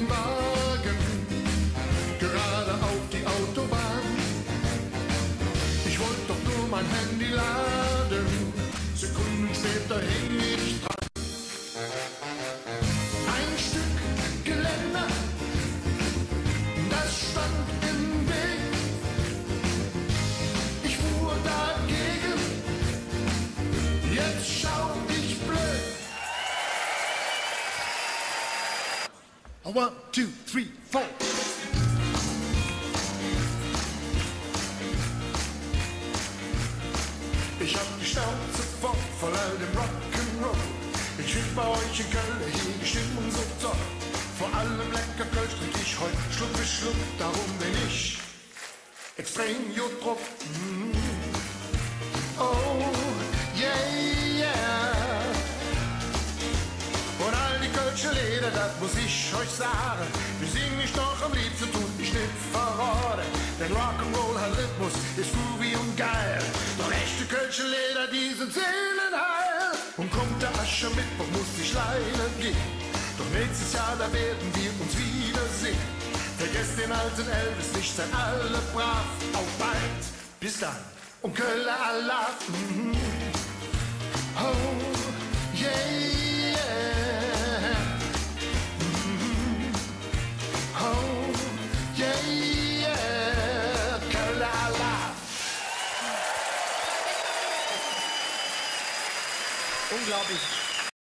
den Wagen, gerade auf die Autobahn. Ich wollte doch nur mein Handy laden, Sekunden später hing ich dran. Ein Stück Geländer, das stand im Weg. Ich fuhr dagegen, jetzt schau ich blöd. 1, 2, 3, 4. Ich hab die Schnauze voll all dem Rock'n'Roll. Ich will bei euch in Köln, hier die Stimmung so toll. Vor allem lecker Kölsch trink ich heut Schluck für Schluck, darum bin ich extrem gut drauf. Oh, yeah, yeah. Und all die Kölsche Lieder, das muss ich euch sagen, die sing ich doch am liebsten, tut mich nicht verraten. Denn Rock'n'Roll hat Rhythmus, ist groovy und geil. Doch echte Kölsche Lieder, die sind seelenheil. Und kommt der Aschermittwoch, muss ich leider gehen. Doch nächstes Jahr, da werden wir uns wiedersehen. Vergesst den alten Elvis nicht, seid alle brav. Auf bald, bis dann, und Kölle Allah. Oh, yeah. Unglaublich.